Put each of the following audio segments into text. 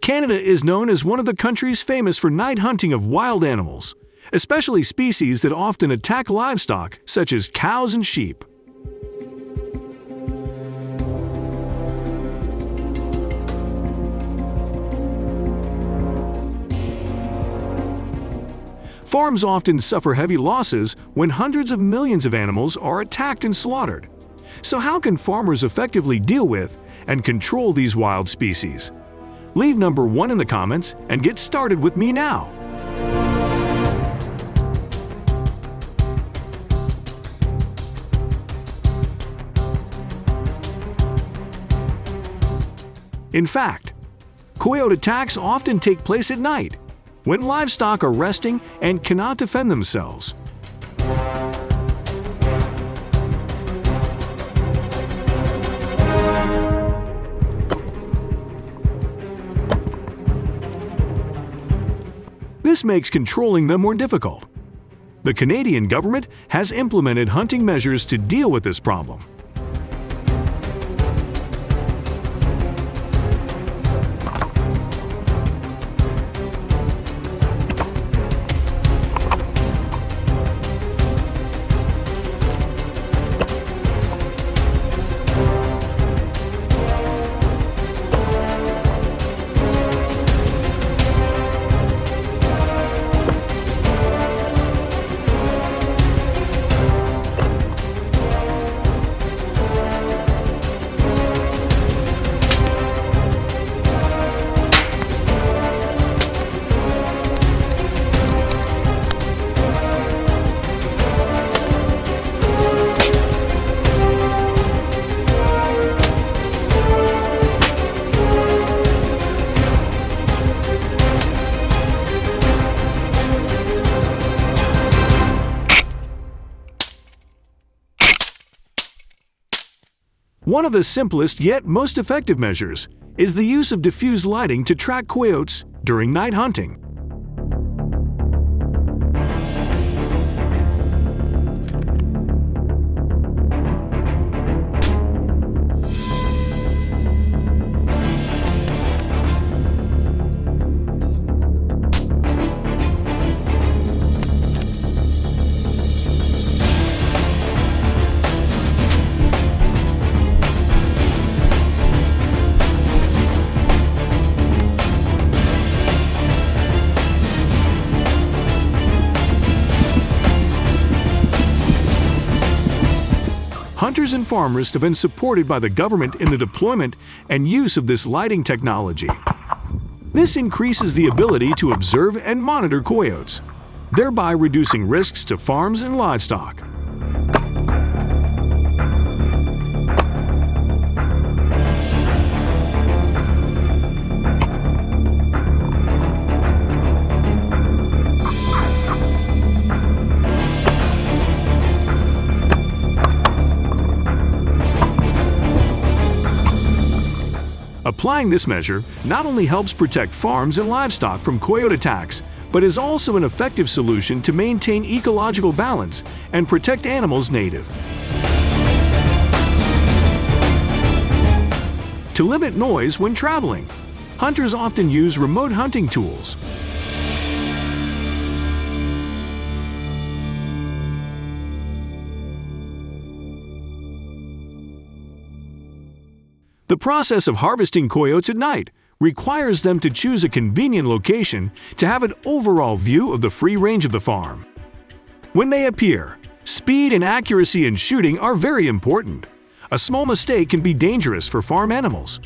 Canada is known as one of the countries famous for night hunting of wild animals, especially species that often attack livestock such as cows and sheep. Farms often suffer heavy losses when hundreds of millions of animals are attacked and slaughtered. So how can farmers effectively deal with and control these wild species? Leave number 1 in the comments and get started with me now. In fact, coyote attacks often take place at night, when livestock are resting and cannot defend themselves. This makes controlling them more difficult. The Canadian government has implemented hunting measures to deal with this problem. One of the simplest yet most effective measures is the use of diffuse lighting to track coyotes during night hunting. Hunters and farmers have been supported by the government in the deployment and use of this lighting technology. This increases the ability to observe and monitor coyotes, thereby reducing risks to farms and livestock. Applying this measure not only helps protect farms and livestock from coyote attacks, but is also an effective solution to maintain ecological balance and protect animals native. To limit noise when traveling, hunters often use remote hunting tools. The process of harvesting coyotes at night requires them to choose a convenient location to have an overall view of the free range of the farm. When they appear, speed and accuracy in shooting are very important. A small mistake can be dangerous for farm animals.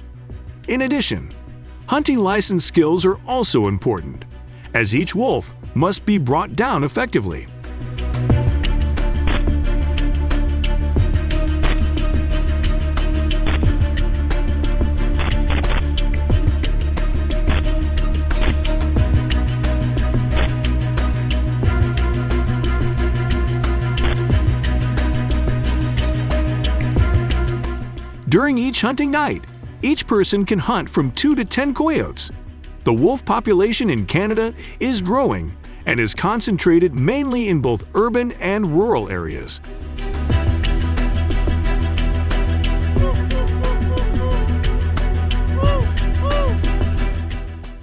In addition, hunting license skills are also important, as each wolf must be brought down effectively. During each hunting night, each person can hunt from 2 to 10 coyotes. The wolf population in Canada is growing and is concentrated mainly in both urban and rural areas.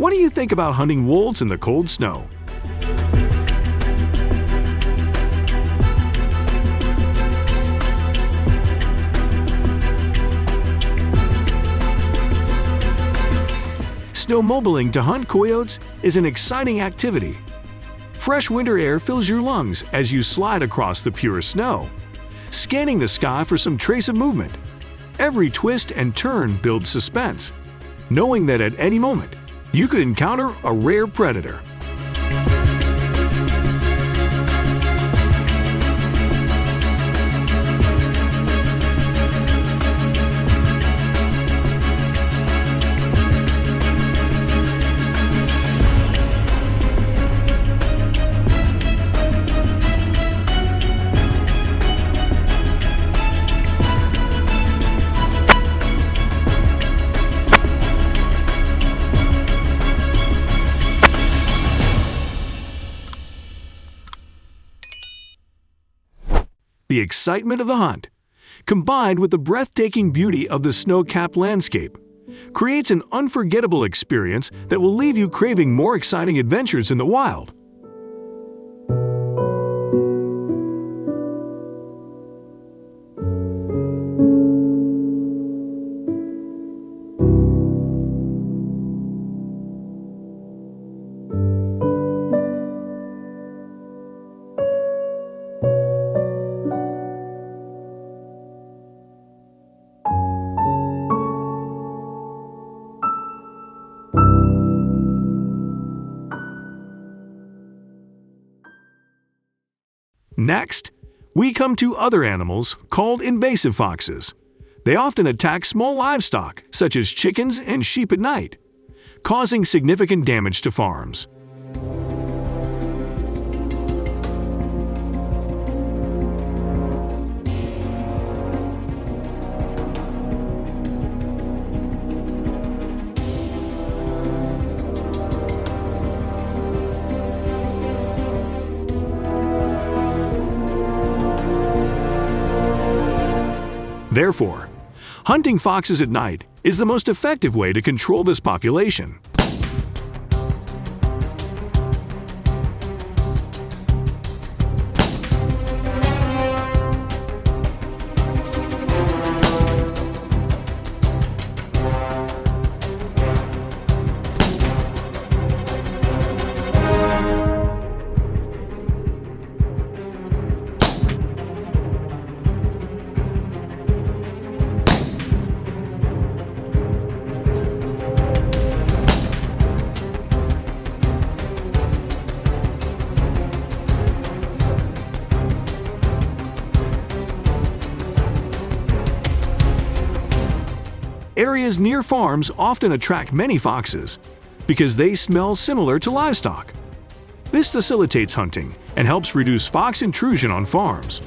What do you think about hunting wolves in the cold snow? Snowmobiling to hunt coyotes is an exciting activity. Fresh winter air fills your lungs as you slide across the pure snow, scanning the sky for some trace of movement. Every twist and turn builds suspense, knowing that at any moment, you could encounter a rare predator. The excitement of the hunt, combined with the breathtaking beauty of the snow-capped landscape, creates an unforgettable experience that will leave you craving more exciting adventures in the wild. Next, we come to other animals called invasive foxes. They often attack small livestock, such as chickens and sheep at night, causing significant damage to farms. Therefore, hunting foxes at night is the most effective way to control this population. Areas near farms often attract many foxes because they smell similar to livestock. This facilitates hunting and helps reduce fox intrusion on farms.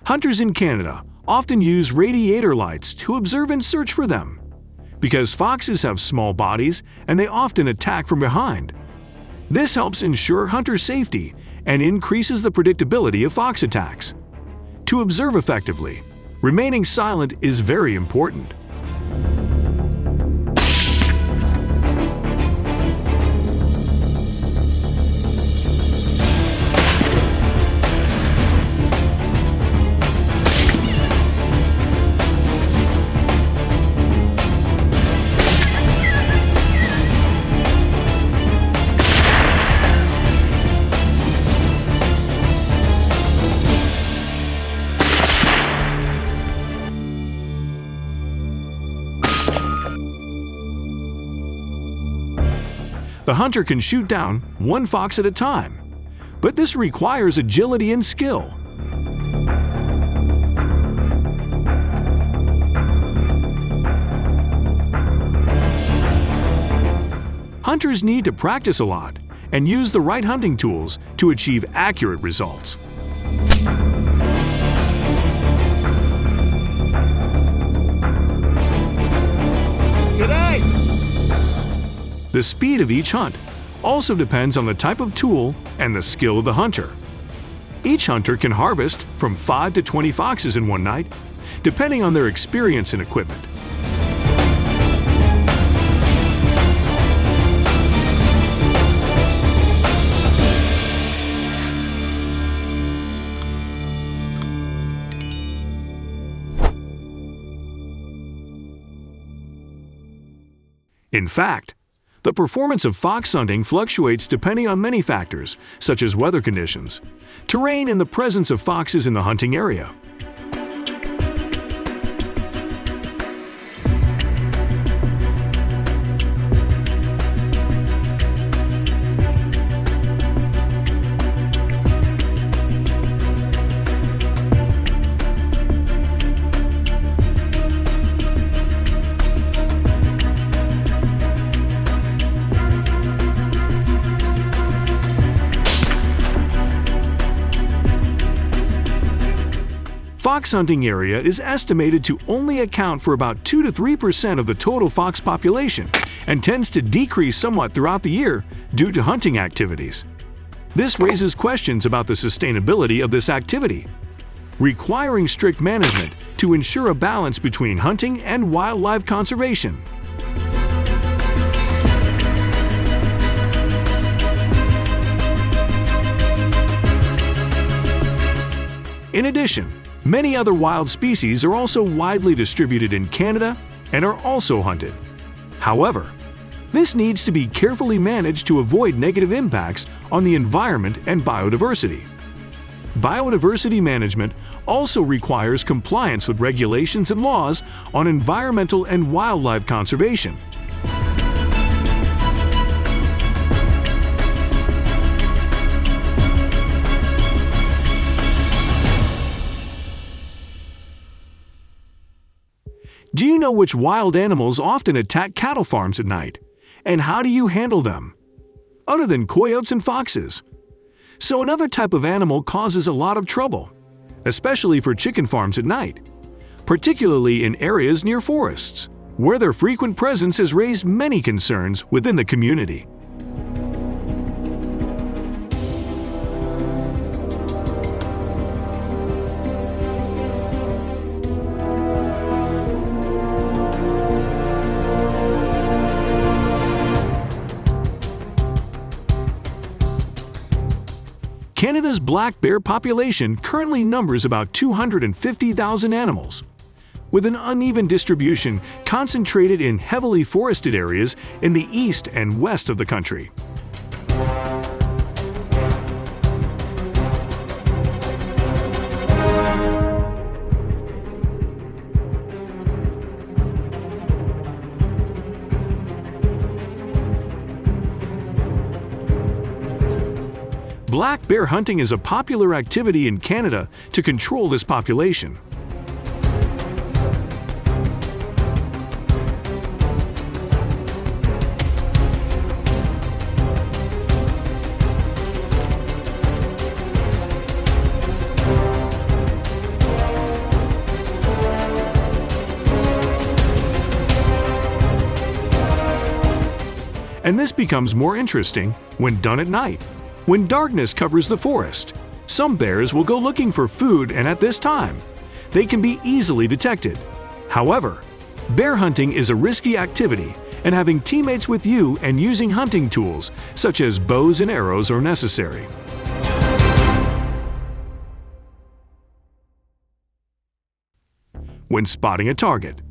Hunters in Canada often use radiator lights to observe and search for them, because foxes have small bodies and they often attack from behind. This helps ensure hunter safety and increases the predictability of fox attacks. To observe effectively, remaining silent is very important. The hunter can shoot down one fox at a time, but this requires agility and skill. Hunters need to practice a lot and use the right hunting tools to achieve accurate results. The speed of each hunt also depends on the type of tool and the skill of the hunter. Each hunter can harvest from 5 to 20 foxes in one night, depending on their experience and equipment. In fact, the performance of fox hunting fluctuates depending on many factors, such as weather conditions, terrain, and the presence of foxes in the hunting area. Fox hunting area is estimated to only account for about 2 to 3% of the total fox population and tends to decrease somewhat throughout the year due to hunting activities. This raises questions about the sustainability of this activity, requiring strict management to ensure a balance between hunting and wildlife conservation. In addition, many other wild species are also widely distributed in Canada and are also hunted. However, this needs to be carefully managed to avoid negative impacts on the environment and biodiversity. Biodiversity management also requires compliance with regulations and laws on environmental and wildlife conservation. Do you know which wild animals often attack cattle farms at night? And how do you handle them? Other than coyotes and foxes. So another type of animal causes a lot of trouble, especially for chicken farms at night, particularly in areas near forests, where their frequent presence has raised many concerns within the community. Canada's black bear population currently numbers about 250,000 animals, with an uneven distribution concentrated in heavily forested areas in the east and west of the country. Black bear hunting is a popular activity in Canada to control this population. And this becomes more interesting when done at night. When darkness covers the forest, some bears will go looking for food, and at this time, they can be easily detected. However, bear hunting is a risky activity, and having teammates with you and using hunting tools, such as bows and arrows, are necessary. When spotting a target,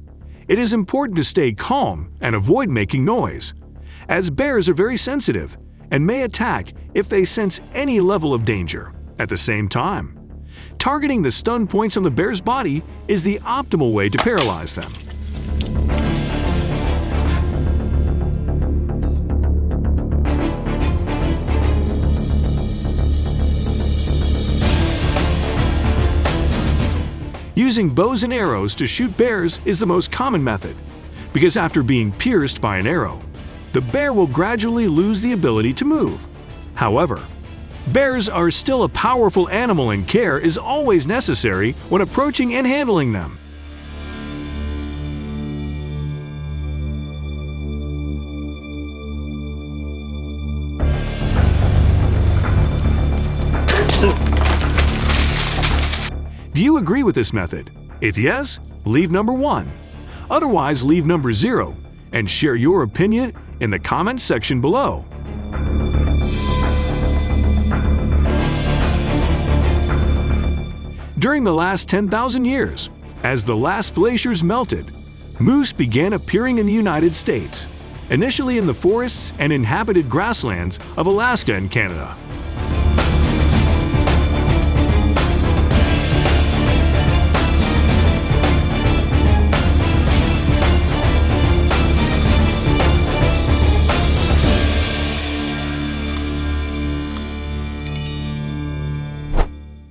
it is important to stay calm and avoid making noise, as bears are very sensitive and may attack if they sense any level of danger. At the same time, targeting the stun points on the bear's body is the optimal way to paralyze them. Using bows and arrows to shoot bears is the most common method, because after being pierced by an arrow, the bear will gradually lose the ability to move, However, bears are still a powerful animal and care is always necessary when approaching and handling them. Do you agree with this method? If yes, leave number 1. Otherwise, leave number 0 and share your opinion in the comments section below. During the last 10,000 years, as the last glaciers melted, moose began appearing in the United States, initially in the forests and inhabited grasslands of Alaska and Canada.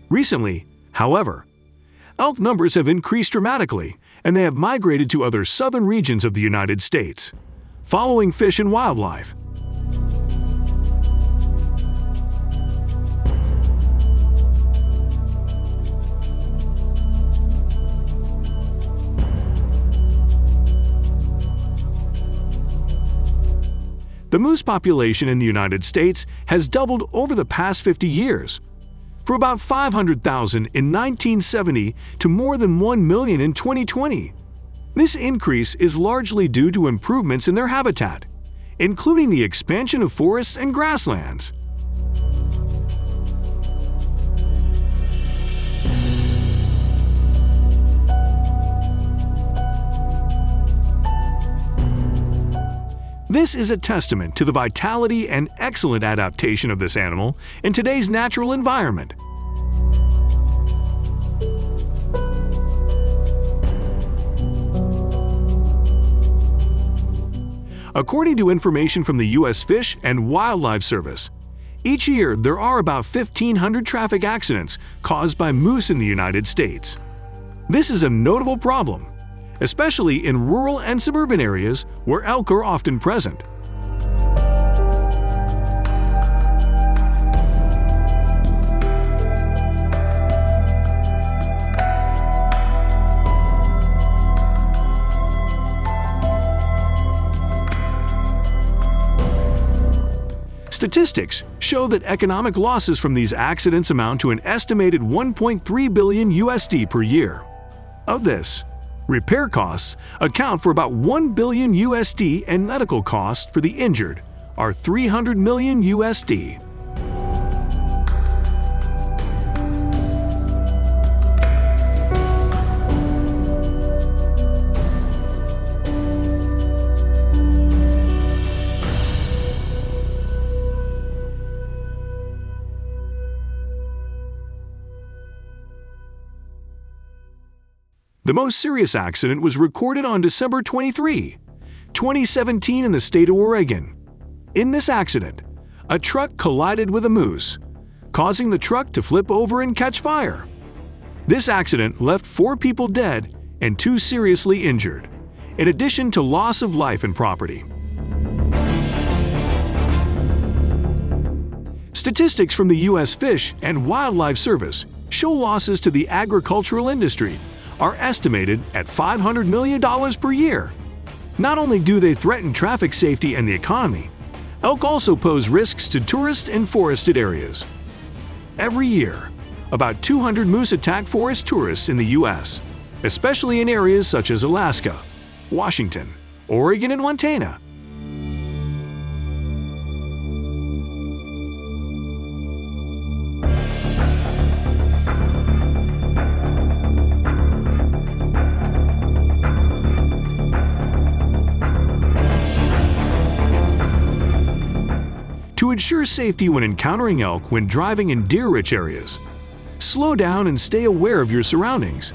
Recently, however, elk numbers have increased dramatically, and they have migrated to other southern regions of the United States, following fish and wildlife. The moose population in the United States has doubled over the past 50 years, from about 500,000 in 1970 to more than 1 million in 2020. This increase is largely due to improvements in their habitat, including the expansion of forests and grasslands. This is a testament to the vitality and excellent adaptation of this animal in today's natural environment. According to information from the U.S. Fish and Wildlife Service, each year there are about 1,500 traffic accidents caused by moose in the United States. This is a notable problem, especially in rural and suburban areas where elk are often present. Statistics show that economic losses from these accidents amount to an estimated $1.3 billion USD per year. Of this, repair costs account for about $1 billion USD and medical costs for the injured are $300 million USD. The most serious accident was recorded on December 23, 2017 in the state of Oregon. In this accident, a truck collided with a moose, causing the truck to flip over and catch fire. This accident left 4 people dead and 2 seriously injured, in addition to loss of life and property. Statistics from the U.S. Fish and Wildlife Service show losses to the agricultural industry are estimated at $500 million per year. Not only do they threaten traffic safety and the economy, elk also pose risks to tourist and forested areas. Every year, about 200 moose attack forest tourists in the U.S., especially in areas such as Alaska, Washington, Oregon, and Montana. To ensure safety when encountering elk when driving in deer-rich areas, slow down and stay aware of your surroundings.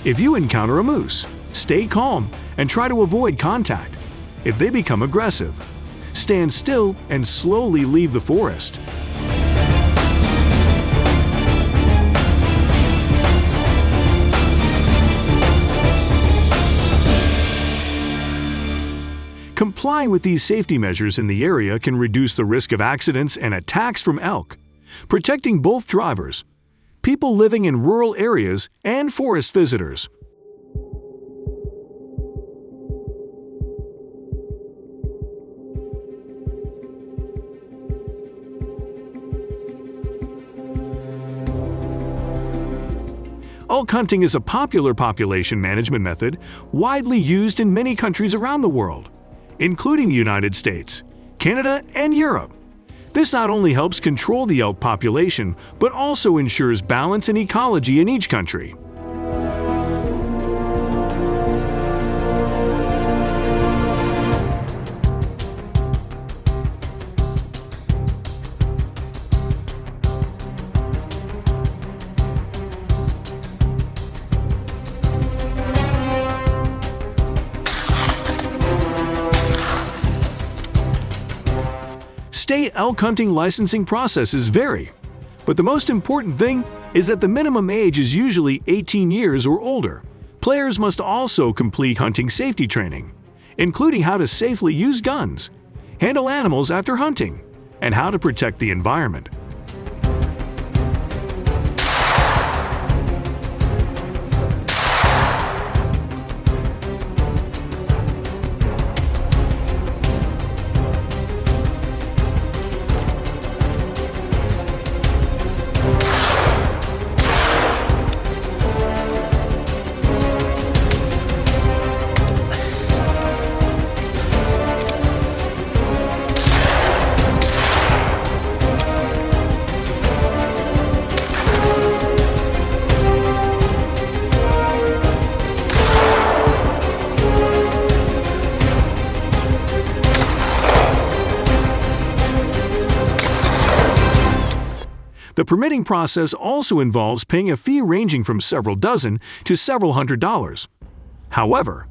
If you encounter a moose, stay calm and try to avoid contact. If they become aggressive, stand still and slowly leave the forest. Complying with these safety measures in the area can reduce the risk of accidents and attacks from elk, protecting both drivers, people living in rural areas, and forest visitors. Elk hunting is a popular population management method widely used in many countries around the world, including the United States, Canada, and Europe. This not only helps control the elk population, but also ensures balance and ecology in each country. State elk hunting licensing processes vary, but the most important thing is that the minimum age is usually 18 years or older. Players must also complete hunting safety training, including how to safely use guns, handle animals after hunting, and how to protect the environment. The permitting process also involves paying a fee ranging from several dozen to several $100s. However,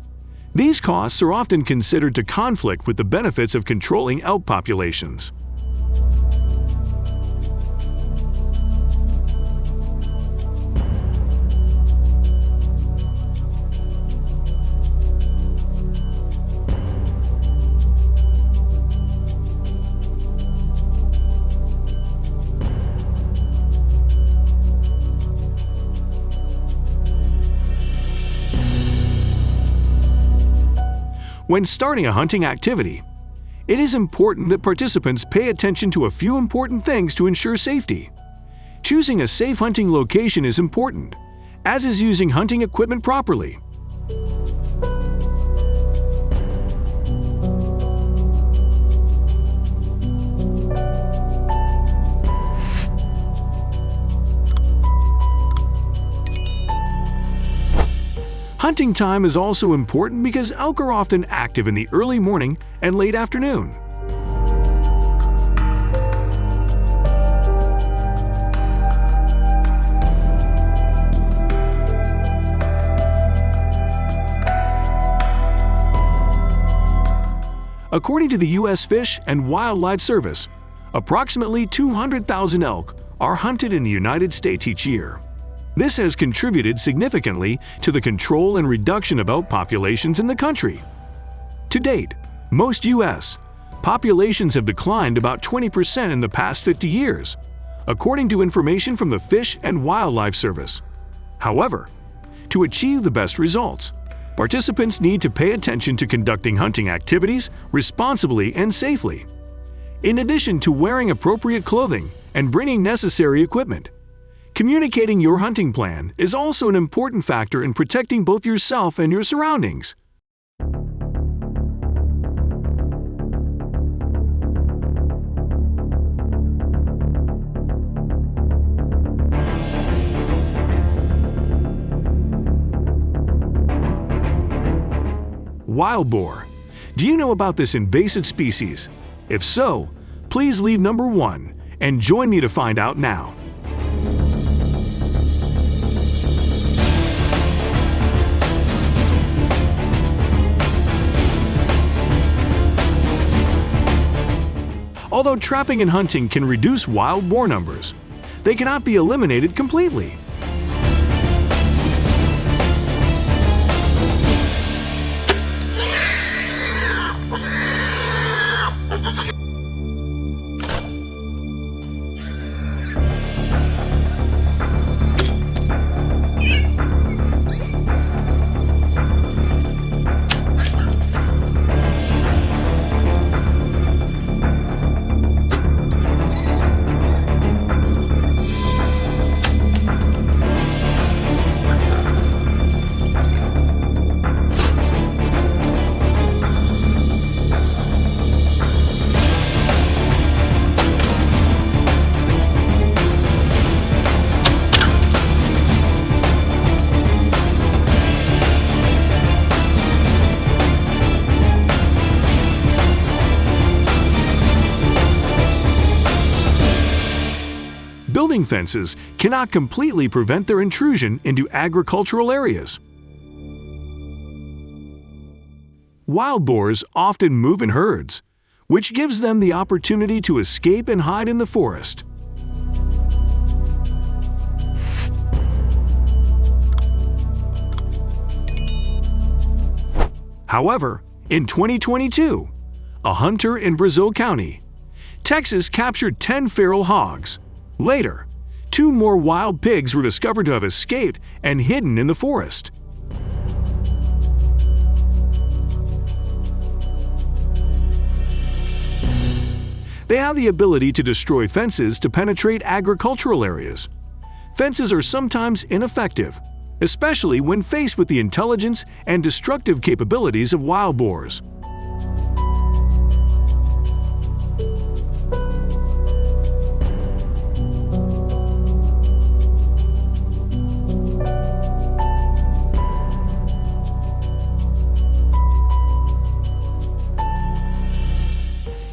these costs are often considered to conflict with the benefits of controlling elk populations. When starting a hunting activity, it is important that participants pay attention to a few important things to ensure safety. Choosing a safe hunting location is important, as is using hunting equipment properly. Hunting time is also important because elk are often active in the early morning and late afternoon. According to the U.S. Fish and Wildlife Service, approximately 200,000 elk are hunted in the United States each year. This has contributed significantly to the control and reduction of elk populations in the country. To date, most U.S. populations have declined about 20% in the past 50 years, according to information from the Fish and Wildlife Service. However, to achieve the best results, participants need to pay attention to conducting hunting activities responsibly and safely. In addition to wearing appropriate clothing and bringing necessary equipment, communicating your hunting plan is also an important factor in protecting both yourself and your surroundings. Wild boar. Do you know about this invasive species? If so, please leave number 1 and join me to find out now. Although trapping and hunting can reduce wild boar numbers, they cannot be eliminated completely. building fences cannot completely prevent their intrusion into agricultural areas. Wild boars often move in herds, which gives them the opportunity to escape and hide in the forest. However, in 2022, a hunter in Brazil County, Texas captured 10 feral hogs. Later, 2 more wild pigs were discovered to have escaped and hidden in the forest. They have the ability to destroy fences to penetrate agricultural areas. Fences are sometimes ineffective, especially when faced with the intelligence and destructive capabilities of wild boars.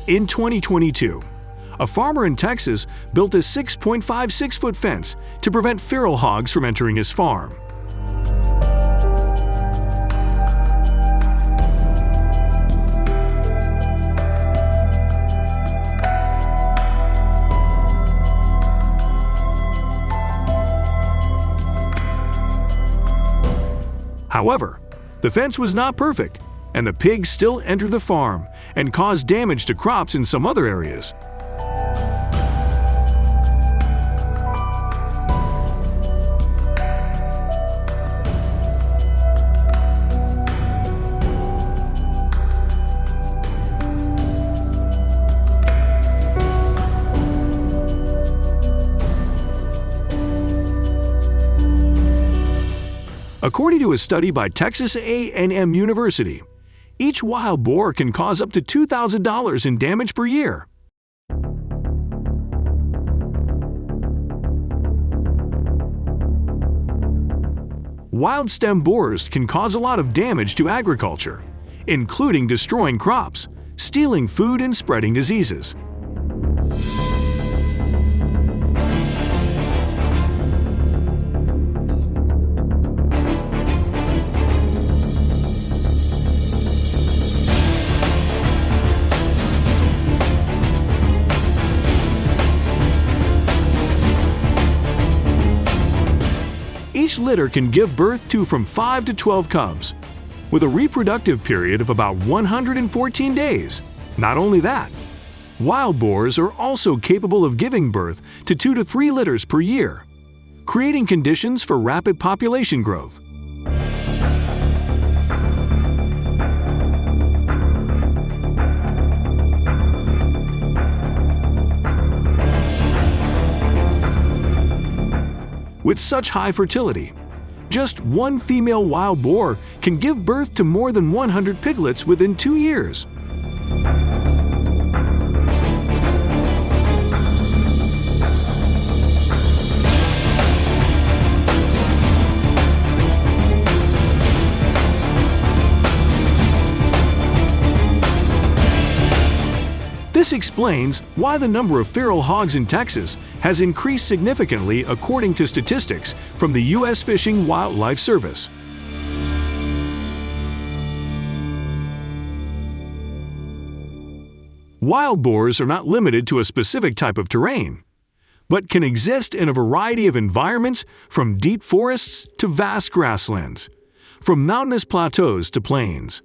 In 2022, a farmer in Texas built a 6.56-foot fence to prevent feral hogs from entering his farm. However, the fence was not perfect, and the pigs still entered the farm and caused damage to crops in some other areas. According to a study by Texas A&M University, each wild boar can cause up to $2,000 in damage per year. Wild stem boars can cause a lot of damage to agriculture, including destroying crops, stealing food, and spreading diseases. Each litter can give birth to from 5 to 12 cubs, with a reproductive period of about 114 days. Not only that, wild boars are also capable of giving birth to 2 to 3 litters per year, creating conditions for rapid population growth. With such high fertility, just one female wild boar can give birth to more than 100 piglets within 2 years. This explains why the number of feral hogs in Texas has increased significantly according to statistics from the U.S. Fish and Wildlife Service. Wild boars are not limited to a specific type of terrain, but can exist in a variety of environments from deep forests to vast grasslands, from mountainous plateaus to plains.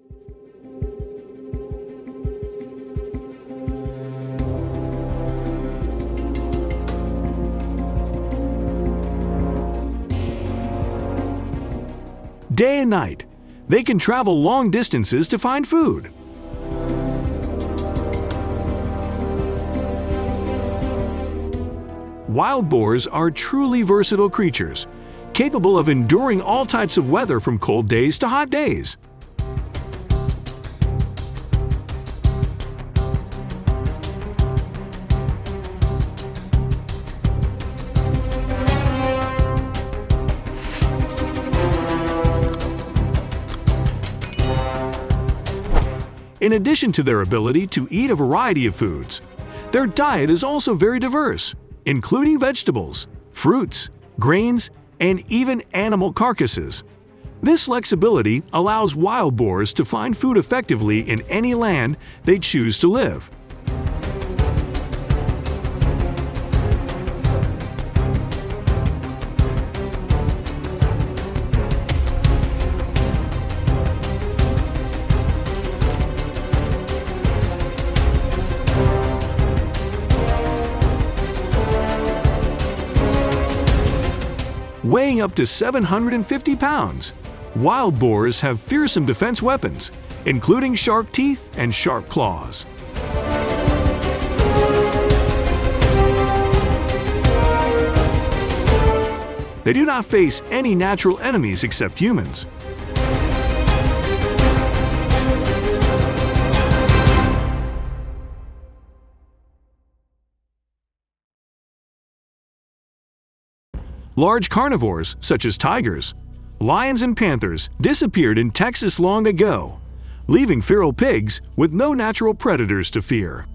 Day and night, they can travel long distances to find food. Wild boars are truly versatile creatures, capable of enduring all types of weather from cold days to hot days. In addition to their ability to eat a variety of foods, their diet is also very diverse, including vegetables, fruits, grains, and even animal carcasses. This flexibility allows wild boars to find food effectively in any land they choose to live. Weighing up to 750 pounds, wild boars have fearsome defense weapons, including sharp teeth and sharp claws. They do not face any natural enemies except humans. Large carnivores, such as tigers, lions, and panthers, disappeared in Texas long ago, leaving feral pigs with no natural predators to fear.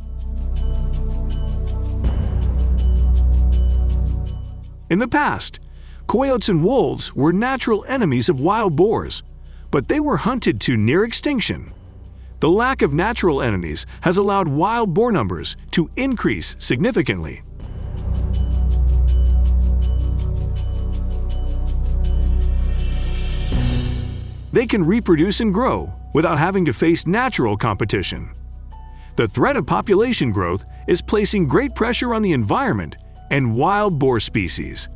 In the past, coyotes and wolves were natural enemies of wild boars, but they were hunted to near extinction. The lack of natural enemies has allowed wild boar numbers to increase significantly. They can reproduce and grow without having to face natural competition. The threat of population growth is placing great pressure on the environment and wild boar species.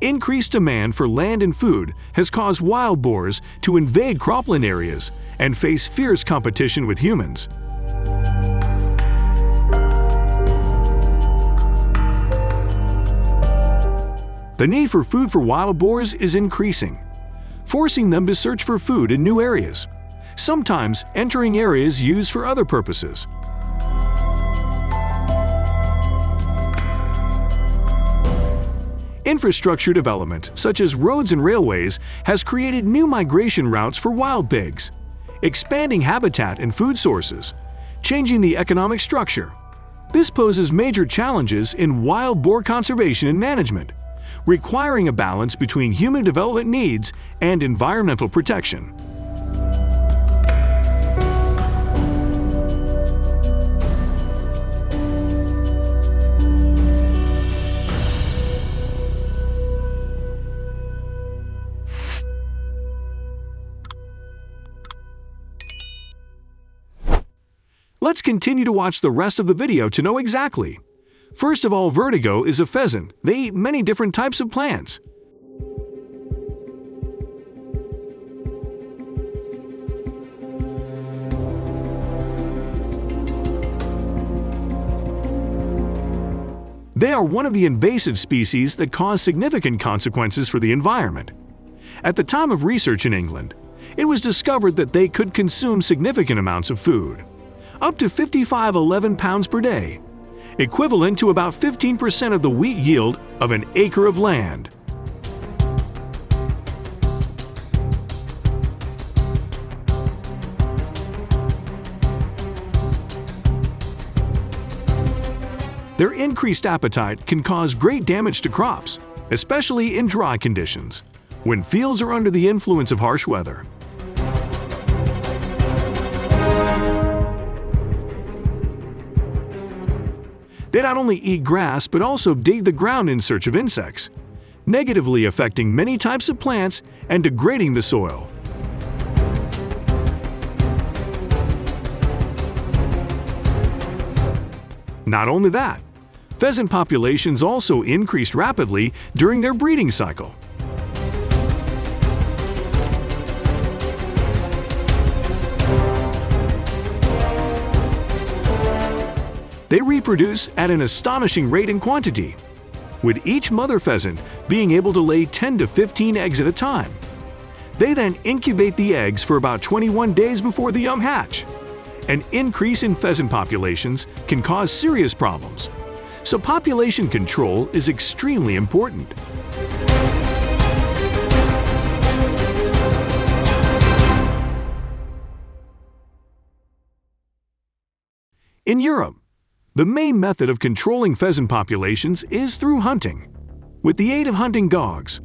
Increased demand for land and food has caused wild boars to invade cropland areas and face fierce competition with humans. The need for food for wild boars is increasing, forcing them to search for food in new areas, sometimes entering areas used for other purposes. Infrastructure development, such as roads and railways, has created new migration routes for wild pigs, expanding habitat and food sources, changing the economic structure. This poses major challenges in wild boar conservation and management, requiring a balance between human development needs and environmental protection. Let's continue to watch the rest of the video to know exactly. First of all, vertigo is a pheasant. They eat many different types of plants. They are one of the invasive species that cause significant consequences for the environment. At the time of research in England, it was discovered that they could consume significant amounts of food, up to 55-11 pounds per day, equivalent to about 15% of the wheat yield of an acre of land. Their increased appetite can cause great damage to crops, especially in dry conditions, when fields are under the influence of harsh weather. They not only eat grass but also dig the ground in search of insects, negatively affecting many types of plants and degrading the soil. Not only that, pheasant populations also increased rapidly during their breeding cycle. They reproduce at an astonishing rate and quantity, with each mother pheasant being able to lay 10 to 15 eggs at a time. They then incubate the eggs for about 21 days before the young hatch. An increase in pheasant populations can cause serious problems, so population control is extremely important. In Europe, the main method of controlling pheasant populations is through hunting, with the aid of hunting dogs.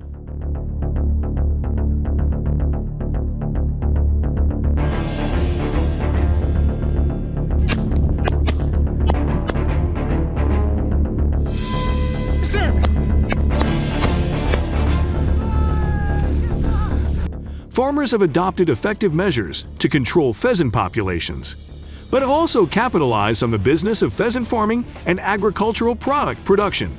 Farmers have adopted effective measures to control pheasant populations, but have also capitalized on the business of pheasant farming and agricultural product production.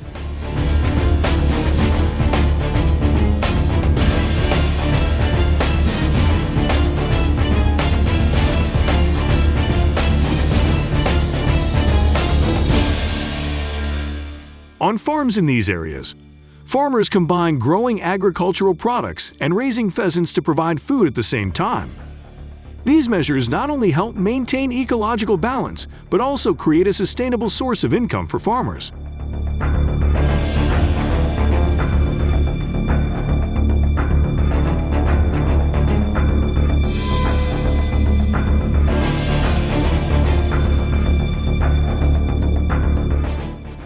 On farms in these areas, farmers combine growing agricultural products and raising pheasants to provide food at the same time. These measures not only help maintain ecological balance, but also create a sustainable source of income for farmers.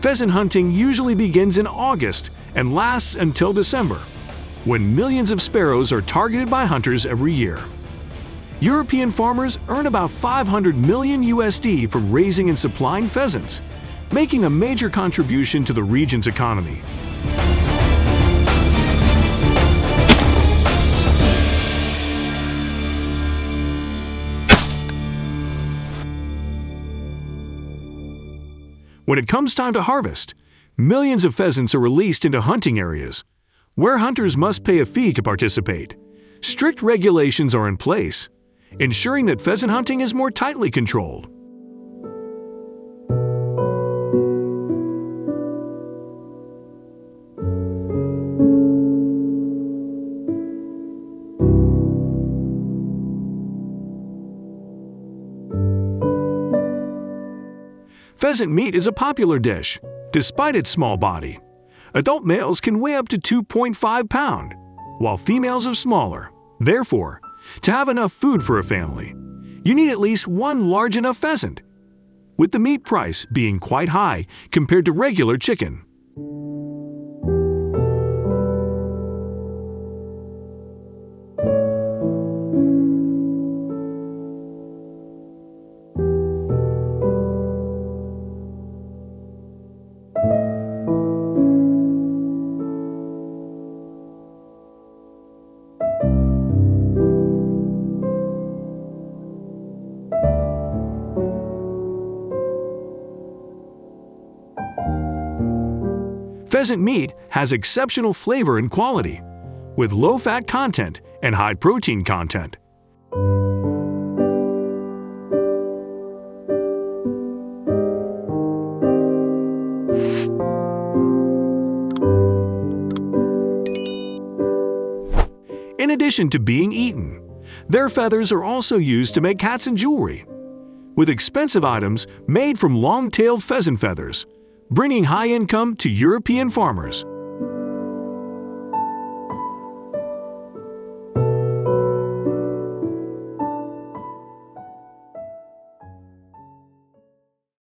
Pheasant hunting usually begins in August and lasts until December, when millions of sparrows are targeted by hunters every year. European farmers earn about 500 million USD from raising and supplying pheasants, making a major contribution to the region's economy. When it comes time to harvest, millions of pheasants are released into hunting areas, where hunters must pay a fee to participate. Strict regulations are in place, ensuring that pheasant hunting is more tightly controlled. Pheasant meat is a popular dish, despite its small body. Adult males can weigh up to 2.5 pounds, while females are smaller. Therefore, to have enough food for a family, you need at least one large enough pheasant, with the meat price being quite high compared to regular chicken. Pheasant meat has exceptional flavor and quality, with low fat content and high protein content. In addition to being eaten, their feathers are also used to make hats and jewelry, with expensive items made from long-tailed pheasant feathers, bringing high income to European farmers.